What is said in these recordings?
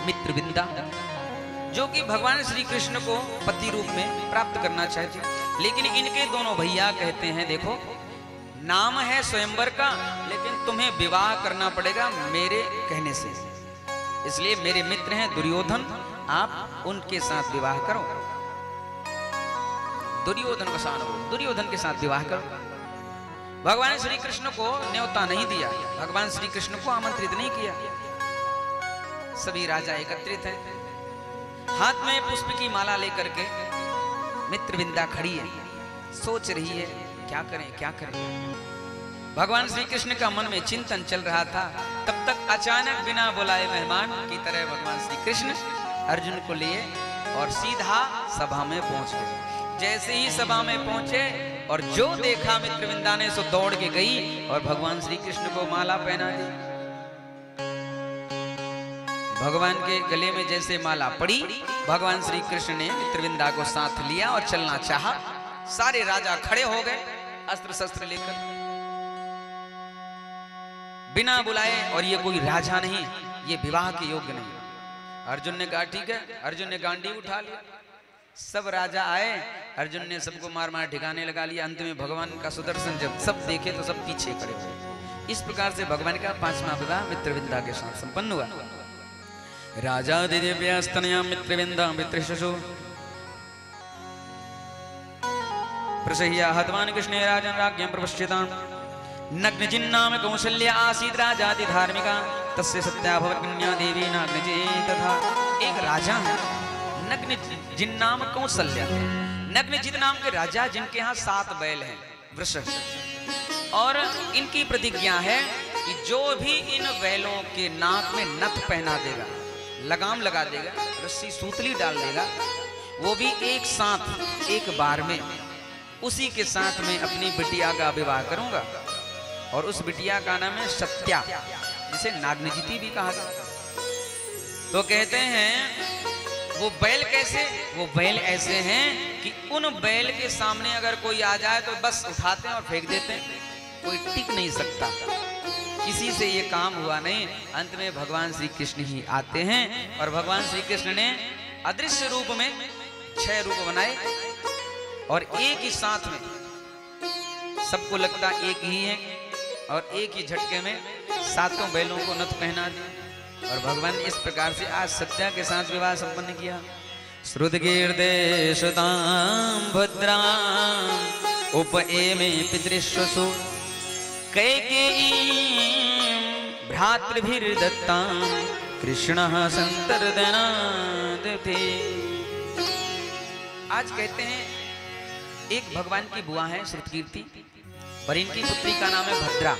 मित्रविंदा, जो कि भगवान श्री कृष्ण को पति रूप में प्राप्त करना चाहते। लेकिन इनके दोनों भैया कहते हैं देखो, नाम है स्वयंवर का, लेकिन तुम्हें विवाह करना पड़ेगा मेरे कहने से। इसलिए मेरे मित्र हैं दुर्योधन, आप उनके साथ विवाह करो। दुर्योधन के साथ विवाह करो। भगवान श्री कृष्ण को न्योता नहीं दिया, भगवान श्री कृष्ण को आमंत्रित नहीं किया। सभी राजा एकत्रित हैं, हाथ में पुष्प की माला लेकर के मित्रविंदा खड़ी है, सोच रही है क्या करें क्या करें। भगवान श्री कृष्ण का मन में चिंतन चल रहा था। तब तक अचानक बिना बुलाए मेहमान की तरह भगवान श्री कृष्ण अर्जुन को लिए और सीधा सभा में पहुंच गए। जैसे ही सभा में पहुंचे और जो देखा मित्रविंदा ने, सो दौड़ के गई और भगवान श्री कृष्ण को माला पहना दी। भगवान के गले में जैसे माला पड़ी, भगवान श्री कृष्ण ने मित्रविंदा को साथ लिया और चलना चाहा। सारे राजा खड़े हो गए अस्त्र शस्त्र लेकर, बिना बुलाए, और ये कोई राजा नहीं, ये विवाह के योग्य नहीं। अर्जुन ने कहा ठीक है। अर्जुन ने गांडी उठा लिया, सब राजा आए, अर्जुन ने सबको मार मार ठिकाने लगा लिया। अंत में भगवान का सुदर्शन जब सब देखे तो सब पीछे खड़े हुए। इस प्रकार से भगवान का 5वां विवाह मित्रविंदा के साथ संपन्न हुआ। राजा दिव्यास्तनया मित्रविंदा मित्रशशु प्रसह्या हतवान कृष्णे राजन राज्ञं प्रपश्यतां। नग्न जिन्नाम कौशल्या आसीत् राजाति धार्मिका, तस्य सत्या भवत् कन्या देवी नाग्नजे तथा। एक राजा है नग्न जिन्नाम कौशल्या, नग्नजित नाम के राजा, जिनके यहाँ 7 बैल हैं वृषभ, और इनकी प्रतिज्ञा है कि जो भी इन बैलों के नाक में नथ पहना देगा, लगाम लगा देगा, रस्सी सूतली डाल देगा, वो भी एक साथ एक बार में उसी के साथ में अपनी बिटिया का विवाह करूंगा। और उस बिटिया का नाम है सत्या, जिसे नागनजिती भी कहा गया। तो कहते हैं वो बैल कैसे, वो बैल ऐसे हैं कि उन बैल के सामने अगर कोई आ जाए तो बस उठाते हैं और फेंक देते हैं, कोई टिक नहीं सकता। किसी से ये काम हुआ नहीं। अंत में भगवान श्री कृष्ण ही आते हैं और भगवान श्री कृष्ण ने अदृश्य रूप में 6 रूप बनाए और एक ही साथ में सबको लगता एक ही है और एक ही झटके में 7 बैलों को नथ पहना दी। और भगवान ने इस प्रकार से आज सत्या के साथ विवाह संपन्न किया। श्रुतकीर्देशतां भद्रां उपएमे पितृश्वसु कैकेयीं भ्रातृभिर्दत्तां कृष्णः संतर्दनादते। आज कहते हैं एक भगवान की बुआ है श्रुतकीर्ति और इनकी पुत्री का नाम है भद्रा।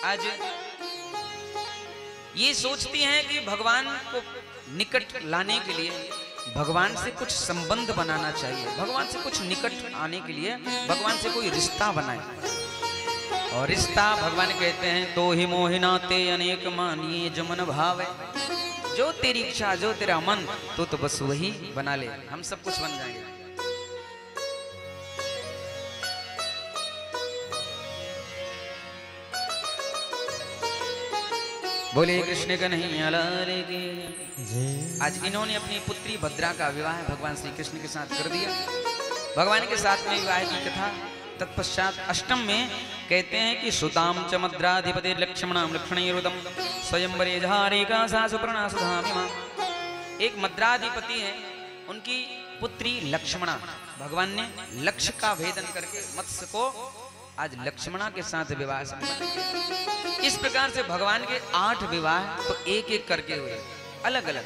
आज ये सोचती हैं कि भगवान को निकट लाने के लिए भगवान से कुछ संबंध बनाना चाहिए, भगवान से कुछ निकट आने के लिए भगवान से कोई रिश्ता बनाए। और रिश्ता भगवान कहते हैं तो ही मोहिना ते अनेक मानिए जो मन भावे। जो तेरी इच्छा, जो तेरा मन, तो बस वही बना ले, हम सब कुछ बन जाएंगे। बोले कृष्ण कन्हैया लाल की। आज इन्होंने अपनी पुत्री भद्रा का विवाह भगवान श्री कृष्ण के साथ कर दिया। भगवान के साथ में विवाह की कथा तत्पश्चात अष्टम में कहते हैं कि सुताम च मद्राधिपति लक्ष्मणाम लक्ष्मणैरुदम स्वयंवरे झारिका सा सुपर्णा सुधामिमा। एक मद्राधिपति है, उनकी पुत्री लक्ष्मणा। भगवान ने लक्ष्य का भेदन करके मत्स्य को आज लक्ष्मणा के साथ विवाह संपन्न किया। इस प्रकार से भगवान के 8 विवाह तो एक एक करके हुए, अलग अलग।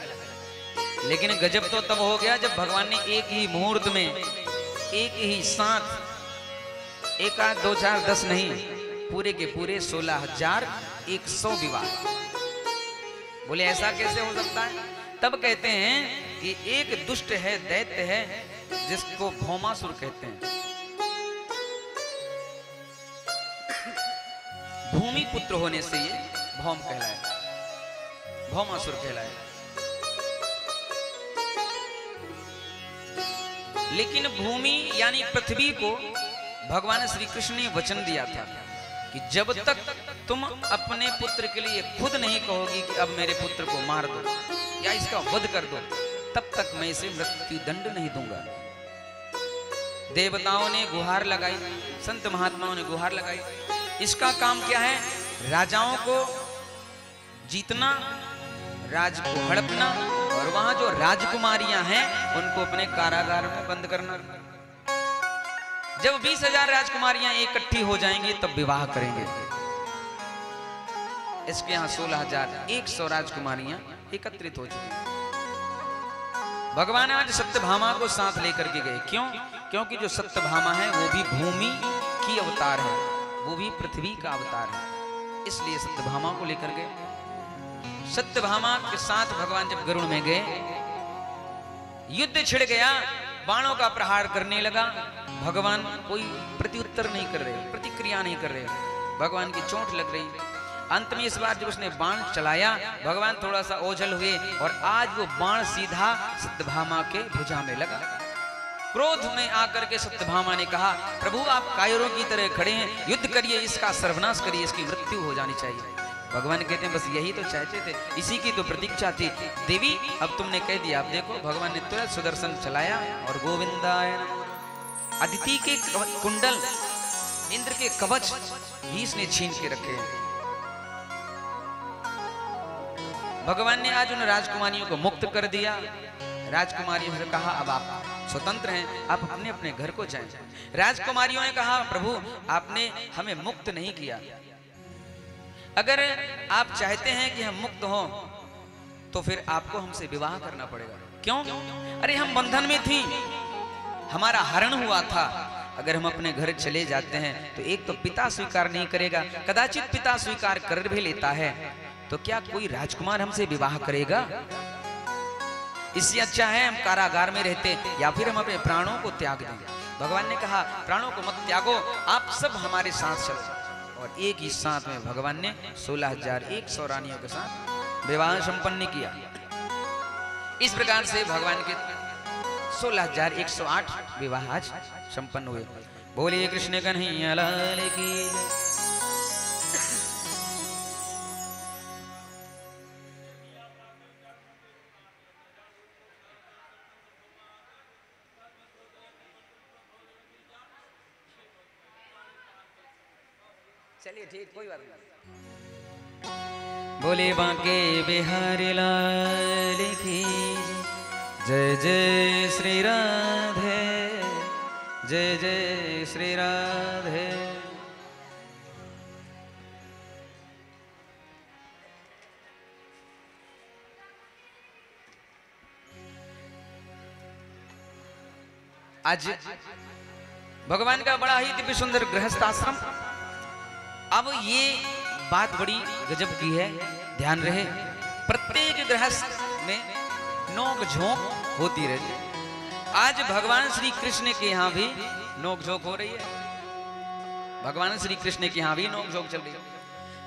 लेकिन गजब तो तब हो गया जब भगवान ने एक ही मुहूर्त में, एक ही साथ, 1 8 2 4 10 नहीं, पूरे के पूरे 16,100 विवाह। बोले ऐसा कैसे हो सकता है? तब कहते हैं कि एक दुष्ट है, दैत्य है, जिसको भौमासुर कहते हैं। भूमि पुत्र होने से ये भौम कहलाए, भौमासुर कहलाए। लेकिन भूमि यानी पृथ्वी को भगवान श्री कृष्ण ने वचन दिया था कि जब तक तुम अपने पुत्र के लिए खुद नहीं कहोगी कि अब मेरे पुत्र को मार दो, या इसका वध कर दो, तब तक मैं इसे मृत्यु दंड नहीं दूंगा। देवताओं ने गुहार लगाई, संत महात्माओं ने गुहार लगाई। इसका काम क्या है? राजाओं को जीतना, राज को हड़पना, और वहां जो राजकुमारियां हैं उनको अपने कारागार में बंद करना। जब 20,000 राजकुमारियां इकट्ठी हो जाएंगी तब विवाह करेंगे। इसके यहाँ 16,100 राजकुमारियां एकत्रित हो चुकी। भगवान आज सत्यभामा को साथ लेकर के गए। क्यों? क्योंकि जो सत्यभामा है वो भी भूमि की अवतार है, वो भी पृथ्वी का अवतार है, इसलिए सत्यभामा को लेकर गए। सत्यभामा के साथ भगवान जब गरुड़ में गए, युद्ध छिड़ गया, बाणों का प्रहार करने लगा। भगवान कोई प्रत्युत्तर नहीं कर रहे, प्रतिक्रिया नहीं कर रहे, भगवान की चोट लग रही। अंत में इस बार जब उसने बाण चलाया, भगवान थोड़ा सा ओझल हुए और आज वो बाण सीधा सत्यभामा के भुजा में लगा। क्रोध में आकर के सत्यभामा ने कहा, प्रभु आप कायरों की तरह खड़े हैं, युद्ध करिए, इसका सर्वनाश करिए, इसकी मृत्यु हो जानी चाहिए। भगवान कहते हैं बस यही तो चाहते थे, इसी की तो प्रतीक्षा थी। देवी अब तुमने कह दिया। अब देखो भगवान ने तुरंत सुदर्शन चलाया और गोविंदाय नमः। अदिति के कुंडल, इंद्र के कवच भी इसने छीन के रखे हैं। भगवान ने आज उन राजकुमारियों को मुक्त कर दिया। राजकुमारियों से कहा अब आप स्वतंत्र हैं, आप अपने अपने घर को जाएं। राजकुमारियों ने कहा प्रभु आपने हमें मुक्त नहीं किया, अगर आप चाहते हैं कि हम मुक्त हों तो फिर आपको हमसे विवाह करना पड़ेगा। क्यों? अरे हम बंधन में थी, हमारा हरण हुआ था। अगर हम अपने घर चले जाते हैं तो एक तो पिता स्वीकार नहीं करेगा, कदाचित पिता स्वीकार कर भी लेता है तो क्या कोई राजकुमार हमसे विवाह करेगा? इससे अच्छा है हम कारागार में रहते या फिर हम अपने प्राणों को त्याग दें। भगवान ने कहा प्राणों को मत त्यागो, आप सब हमारे साथ चलो। और एक ही साथ में भगवान ने 16,100 रानियों के साथ विवाह संपन्न किया। इस प्रकार से भगवान के 16,108 विवाह आज संपन्न हुए। बोलिए कृष्ण कन्हैया लाल की। चलिए ठीक, कोई बात नहीं। बोले बांके बिहारी लाल की जय जय श्री राधे, जय जय श्री राधे। आज भगवान का बड़ा ही दिव्य सुंदर गृहस्थ आश्रम। अब ये बात बड़ी गजब की है, ध्यान रहे, प्रत्येक गृहस्थ में नोक झोंक होती रहती है। आज भगवान श्री कृष्ण के यहाँ भी नोक झोंक हो रही है। भगवान श्री कृष्ण के यहाँ भी नोक झोंक चल रही है।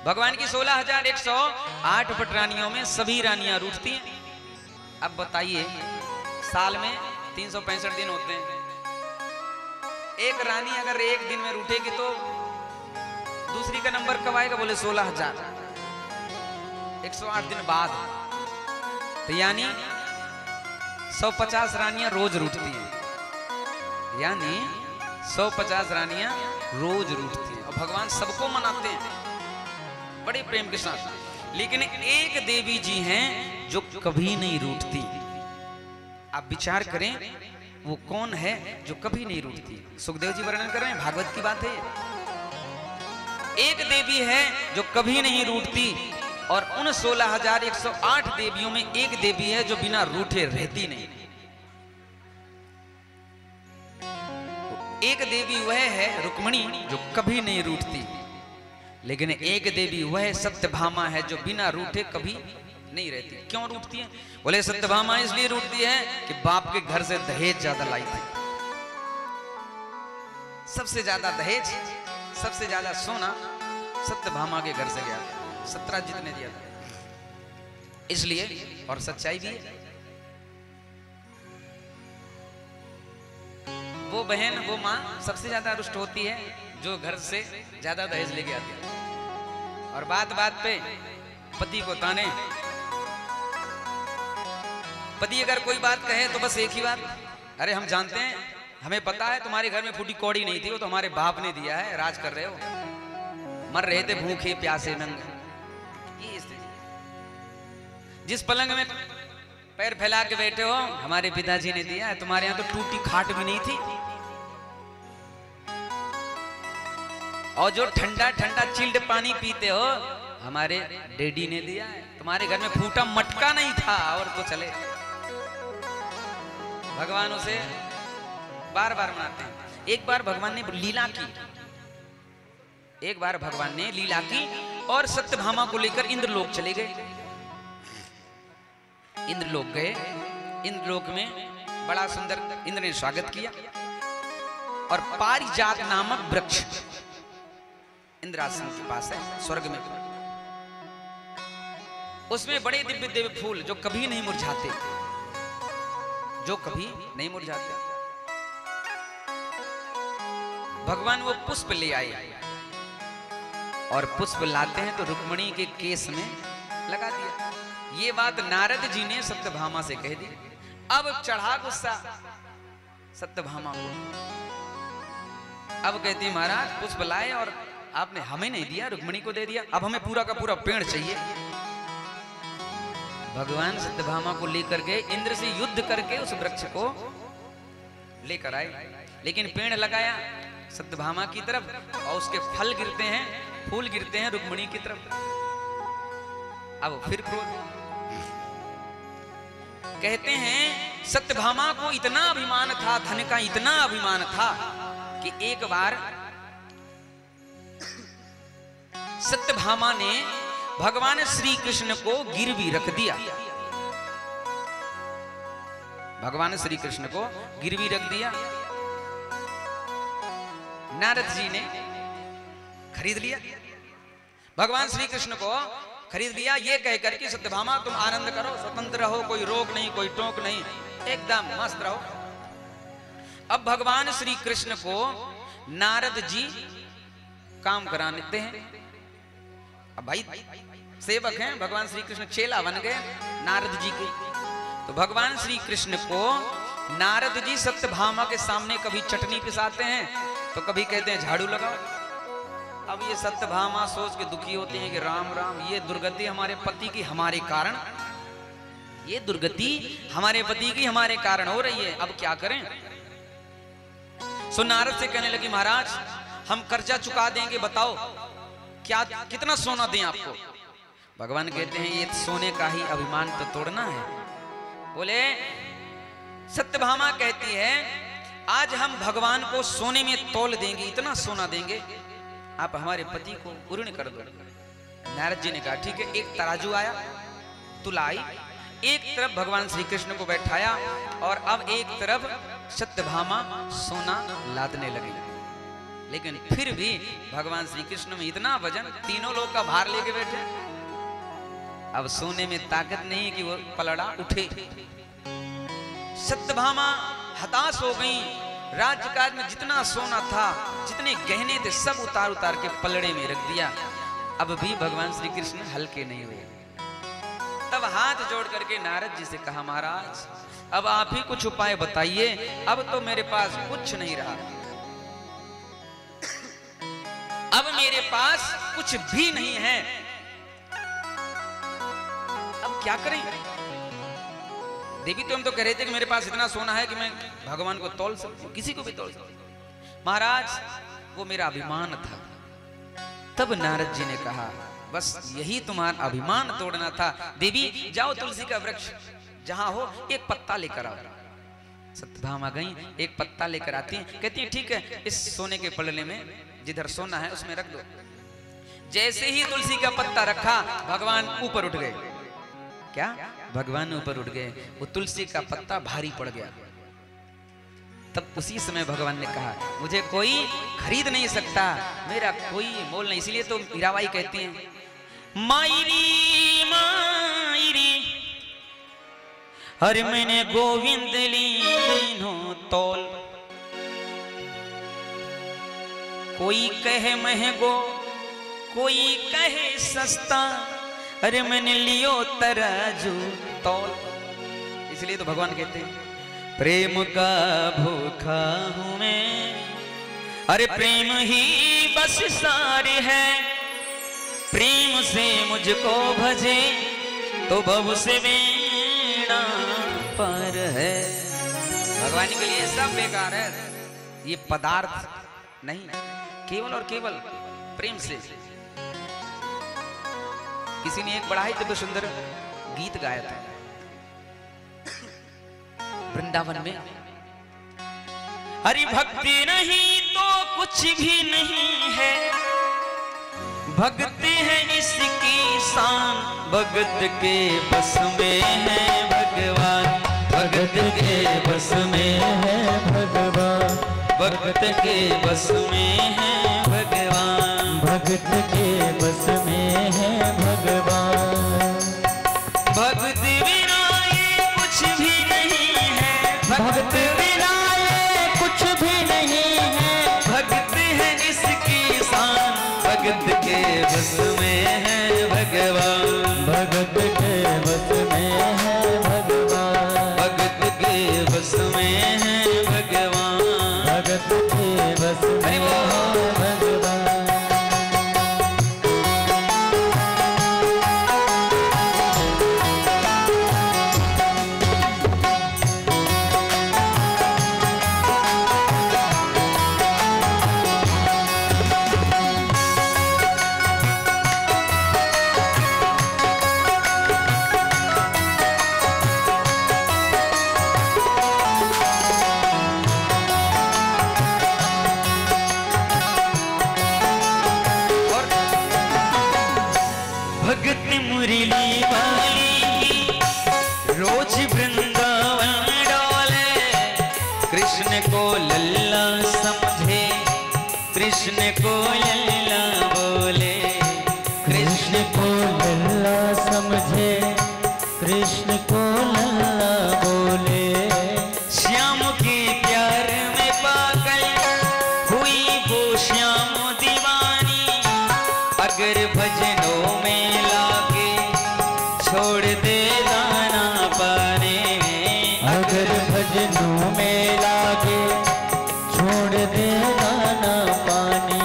भगवान की 16,108 पटरानियों में सभी रानियां रूठती हैं। अब बताइए, साल में 365 दिन होते हैं, एक रानी अगर एक दिन में रूठेगी तो दूसरी का नंबर कब आएगा? बोले 16,000, 108 दिन बाद। तो यानी 150 रानियां रोज रूठती हैं, यानी 150 रानियां रोज रूठती हैं। और भगवान सबको मनाते हैं बड़े प्रेम के साथ। लेकिन एक देवी जी हैं जो कभी नहीं रूठती। आप विचार करें वो कौन है जो कभी नहीं रूठती। सुखदेव जी वर्णन कर रहे हैं, भागवत की बात है। एक देवी है जो कभी नहीं रूठती, और उन 16,108 देवियों में एक देवी है जो बिना रूठे रहती नहीं। एक देवी वह है रुक्मिणी जो कभी नहीं रूठती, लेकिन एक देवी वह सत्यभामा है जो बिना रूठे कभी नहीं रहती। क्यों रूठती है? बोले सत्यभामा इसलिए रूठती है कि बाप के घर से दहेज ज्यादा लाई थी। सबसे ज्यादा दहेज, सबसे ज्यादा सोना सत्यभामा के घर से गया था, सत्यराज ने दिया था। इसलिए, और सच्चाई भी है, वो बहन, वो माँ सबसे ज्यादा रुष्ट होती है जो घर से ज्यादा दहेज लेके आती है। और बात बात पे पति को ताने, पति अगर कोई बात कहे तो बस एक ही बात, अरे हम जानते हैं, हमें पता है तुम्हारे घर में फूटी कौड़ी नहीं थी, वो तो हमारे बाप ने दिया है, राज कर रहे हो, मर रहे थे भूखे प्यासे नंगे। ये जिस पलंग में पैर फैला के बैठे हो हमारे पिताजी ने दिया है, तुम्हारे यहाँ तो टूटी खाट भी नहीं थी। और जो ठंडा ठंडा चिल्ड पानी पीते हो हमारे डैडी ने दिया है, तुम्हारे घर में फूटा मटका नहीं था। और तो चले, भगवान उसे बार बार मनाते हैं। एक बार भगवान ने लीला की, एक बार भगवान ने लीला की और सत्यभामा को लेकर इंद्रलोक चले गए। इंद्रलोक गए, इंद्रलोक में बड़ा सुंदर इंद्र ने स्वागत किया और पारिजात नामक वृक्ष इंद्रासन के पास है स्वर्ग में, उसमें बड़े दिव्य दिव्य फूल जो कभी नहीं मुरझाते, जो कभी नहीं मुरझाते। भगवान वो पुष्प ले आए और पुष्प लाते हैं तो रुक्मिणी के केस में लगा दिया। ये बात नारद जी ने सत्यभामा से कह दी। अब चढ़ा गुस्सा सत्यभामा को, अब कहती महाराज पुष्प लाए और आपने हमें नहीं दिया, रुक्मिणी को दे दिया, अब हमें पूरा का पूरा पेड़ चाहिए। भगवान सत्यभामा को लेकर गए, इंद्र से युद्ध करके उस वृक्ष को लेकर आए, लेकिन पेड़ लगाया सत्यभामा की तरफ और उसके फल गिरते हैं, फूल गिरते हैं रुक्मिणी की तरफ। अब फिर क्रोध, कहते हैं सत्यभामा को इतना अभिमान था, धन का इतना अभिमान था कि एक बार सत्यभामा ने भगवान श्री कृष्ण को गिरवी रख दिया। भगवान श्री कृष्ण को गिरवी रख दिया। नारद जी ने खरीद लिया, भगवान श्री कृष्ण को खरीद लिया, ये कहकर कि सत्यभामा तुम आनंद करो, स्वतंत्र रहो, कोई रोक नहीं, कोई टोक नहीं, एकदम मस्त रहो। अब भगवान श्री कृष्ण को नारद जी काम कराते हैं। अब भाई सेवक हैं, भगवान श्री कृष्ण चेला बन गए नारद जी के। तो भगवान श्री कृष्ण को नारद जी सत्यभामा के सामने कभी चटनी पिसाते हैं तो कभी कहते हैं झाड़ू लगाओ। अब ये सत्यभामा सोच के दुखी होते हैं कि राम राम, ये दुर्गति हमारे पति की हमारे कारण, ये दुर्गति हमारे पति की हमारे कारण हो रही है, अब क्या करें। सो नारद से कहने लगी महाराज हम कर्जा चुका देंगे, बताओ क्या कितना सोना दें आपको। भगवान कहते हैं ये सोने का ही अभिमान तो तोड़ना है। बोले सत्यभामा कहती है आज हम भगवान को सोने में तोल देंगे, इतना सोना देंगे, आप हमारे पति को पूर्ण कर दो। नारद जी ने कहा ठीक है। एक तराजू आया, तुलाई, एक तरफ भगवान श्री कृष्ण को बैठाया और अब एक तरफ सत्यभामा सोना लादने लगी। लेकिन फिर भी भगवान श्री कृष्ण में इतना वजन, तीनों लोग का भार लेके बैठे, अब सोने में ताकत नहीं कि वो पलड़ा उठे। सत्यभामा हताश हो गई, राज्यकाज में जितना सोना था, जितने गहने थे, सब उतार उतार के पलड़े में रख दिया। अब भी भगवान श्री कृष्ण हल्के नहीं हुए। तब हाथ जोड़ करके नारद जी से कहा महाराज अब आप ही कुछ उपाय बताइए, अब तो मेरे पास कुछ नहीं रहा, अब मेरे पास कुछ भी नहीं है, अब क्या करें। देवी तो हम तो कह रहे थे कि मेरे पास इतना सोना है कि मैं भगवान को तोल सकूं, किसी को भी तोल सकूं। महाराज वो मेरा अभिमान था। तब नारद जी ने कहा बस यही तुम्हारा अभिमान तोड़ना था। देवी जाओ तुलसी का वृक्ष जहां हो एक पत्ता लेकर आओ। सत्यभामा गई, एक पत्ता लेकर आती हैं, कहती हैं ठीक है इस सोने के पलड़े में जिधर सोना है उसमें रख दो। जैसे ही तुलसी का पत्ता रखा भगवान ऊपर उठ गए। क्या? भगवान ऊपर उठ गए, वो तुलसी का पत्ता भारी पड़ गया। तब उसी समय भगवान ने कहा मुझे कोई खरीद नहीं सकता, मेरा कोई मोल नहीं। इसीलिए तो मीराबाई कहती हैं मायरी मायरी हर मैंने गोविंद लीनो तोल, कोई कहे महंगो कोई कहे सस्ता, अरे मैंने लियो तराजू तौल। इसलिए तो भगवान कहते हैं प्रेम का भूखा हूं मैं, अरे प्रेम ही बस सार है, प्रेम से मुझको भजे तो भव से वीणा पर है। भगवान के लिए सब बेकार है, ये पदार्थ नहीं, केवल और केवल प्रेम से। किसी ने एक बड़ा ही दिव्य सुंदर गीत गाया था वृंदावन में, हरि भक्ति नहीं तो कुछ भी नहीं है, भक्ति है इसकी शान, भगत के बस में है भगवान, भगत के बस में है भगवान, भगत के बस में है भगवान, भगत के बस में है भगवान। भगत बिना ये कुछ भी नहीं है, भगत बिना ये कुछ भी नहीं है, भगत है इसकी शान, भगत के बस में है भगवान, भगत के बस में है भगवान, भगत के बस में है भगवान, भगत के बस में है भगवान। मुरली वाली रोज वृंदावन डोले, कृष्ण को लल्ला समझे, कृष्ण को लल्ला बोले, कृष्ण को लल्ला समझे, कृष्ण को लल्ला बोले। श्याम के प्यार में पागल हुई वो श्याम दीवानी, अगर भजनों में छोड़ दे दाना पाने में, अगर भजनों में लागे छोड़ दे दाना पानी।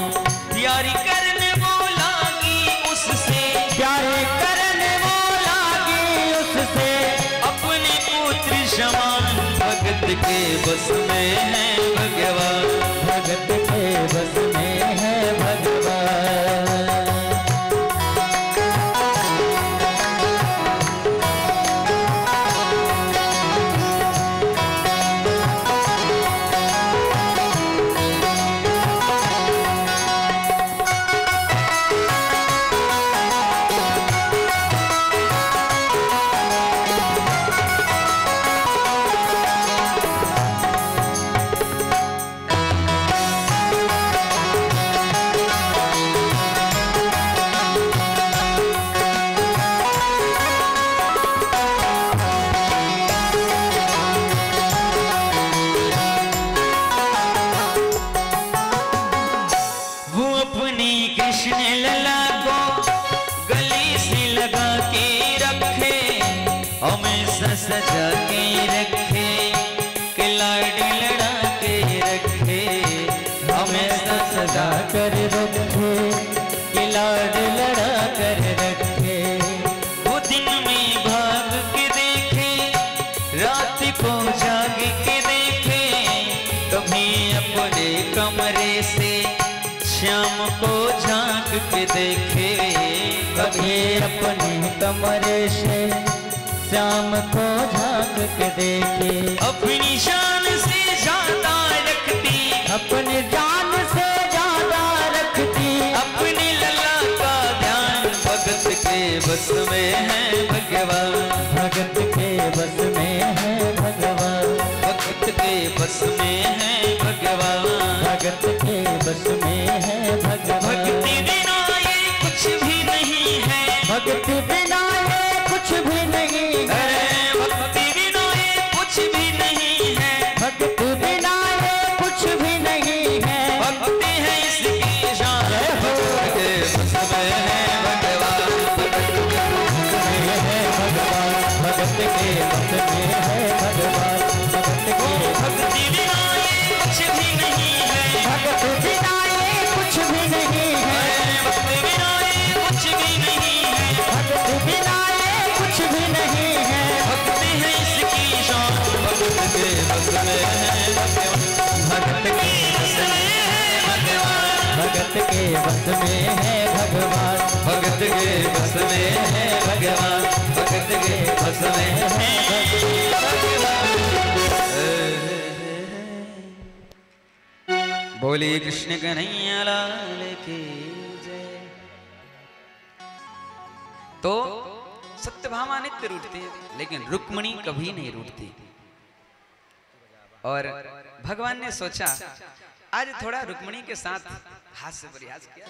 प्यारी करने वो लागी उससे, प्यारी करने वो लागी उससे, अपने पुत्र समान, भगत के बस में है भगवान, भगत के बस में है भगवान। सजा के रखे कि लाड लड़ा के रखे, हमेशा सजा कर रखे कि लाड लड़ा कर रखे। वो दिन में भाग के देखे, रात को जाग के देखे, कभी अपने कमरे से श्याम को झांक के देखे, कभी अपने कमरे से श्याम को झांक के देखे। अपनी शान से ज्यादा रखती, अपनी जान से ज्यादा रखती, अपने लला का ध्यान, भगत के बस में है भगवान, भगत के बस में है भगवान, भगत के बस में है भगवान, भगत के बस में है भगवान। भक्ति बिना ये कुछ भी नहीं है, भक्ति बिना ये कुछ भी नहीं है, भक्ति बिना ये कुछ भी नहीं है, भक्ति बिना ये कुछ भी नहीं है, भक्ति है इसकी शान, भगत के बस में है भगवान, भगत के बस में है भगवान। के बस में है भगवान, भगत के भक्ति बिना ये कुछ भी नहीं है, भगत बिना ये कुछ भी नहीं है, भक्ति बिना ये कुछ भी नहीं है, भगत बिना ये कुछ भी नहीं है, भक्ति है इसकी शान, भगत के बस में है भगवान, भगत के बस में है भगवान, भगत के बस में है भगवान, भगत के बस में है भगवान, भगत के बस में है भगवान। बोले कृष्ण कन्हैया लाल की जय। तो सत्यभामा नित्य रूठती लेकिन रुक्मिणी कभी नहीं रूठती। और भगवान ने सोचा आज थोड़ा रुक्मिणी के साथ हास्य प्रयास किया।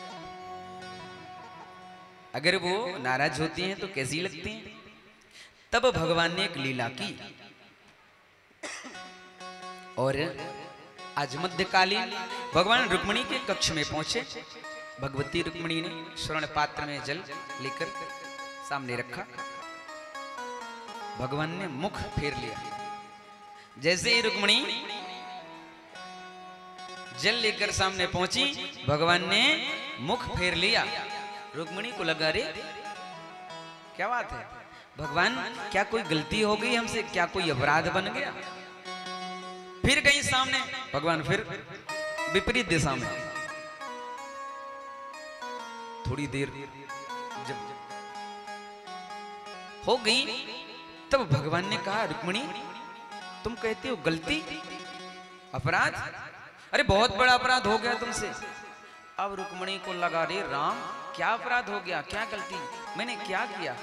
अगर वो नाराज होती हैं तो कैसी लगती हैं। तब भगवान ने एक लीला की और आज मध्यकालीन भगवान रुक्मिणी के कक्ष में पहुंचे। भगवती रुक्मिणी ने स्वर्ण पात्र में जल लेकर सामने रखा। भगवान ने मुख फेर लिया। जैसे ही रुक्मिणी जल लेकर सामने पहुंची, भगवान ने मुख फेर लिया। रुक्मिणी को लगा रे क्या बात है, भगवान क्या कोई गलती हो गई हमसे, क्या कोई अपराध बन गया। फिर गई सामने, भगवान फिर विपरीत दिशा में। थोड़ी देर जब हो गई तब भगवान ने कहा रुक्मिणी तुम कहती हो गलती अपराध, अरे बहुत बड़ा अपराध हो गया तुमसे। अब रुक्मिणी को लगा रे राम क्या अपराध हो गया, क्या गलती, मैंने क्या किया।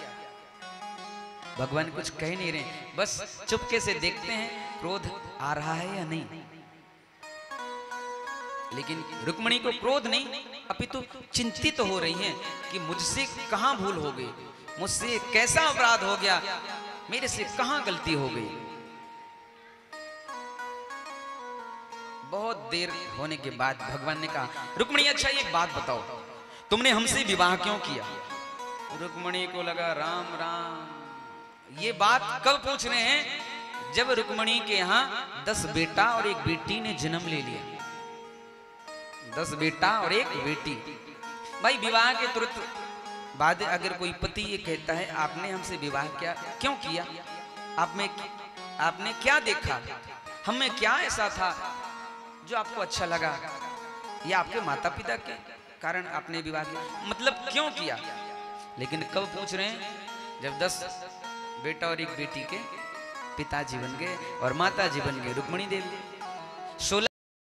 भगवान कुछ कह नहीं रहे, बस चुपके से देखते हैं क्रोध आ रहा है या नहीं। लेकिन रुक्मिणी को क्रोध नहीं अपितु चिंतित तो हो रही हैं कि मुझसे कहां भूल हो गई, मुझसे कैसा अपराध हो गया, मेरे से कहां गलती हो गई। बहुत देर होने के बाद भगवान ने कहा रुक्मिणी अच्छा एक बात बताओ, तुमने हमसे विवाह क्यों किया। रुक्मिणी को लगा राम राम ये बात कब पूछ रहे हैं, जब रुक्मिणी के यहाँ 10 बेटा और एक बेटी ने जन्म ले लिया। 10 बेटा और एक बेटी। भाई विवाह के तुरंत बाद अगर कोई पति ये कहता है आपने हमसे विवाह क्या क्यों किया, आपने क्या देखा, हमें क्या ऐसा था जो आपको अच्छा लगा, या आपके माता पिता के कारण आपने विवाह किया, मतलब क्यों किया। लेकिन कब पूछ रहे हैं, जब 10 बेटा और एक बेटी के पिताजी बन गए और माताजी बन गए रुक्मिणी देवी। 16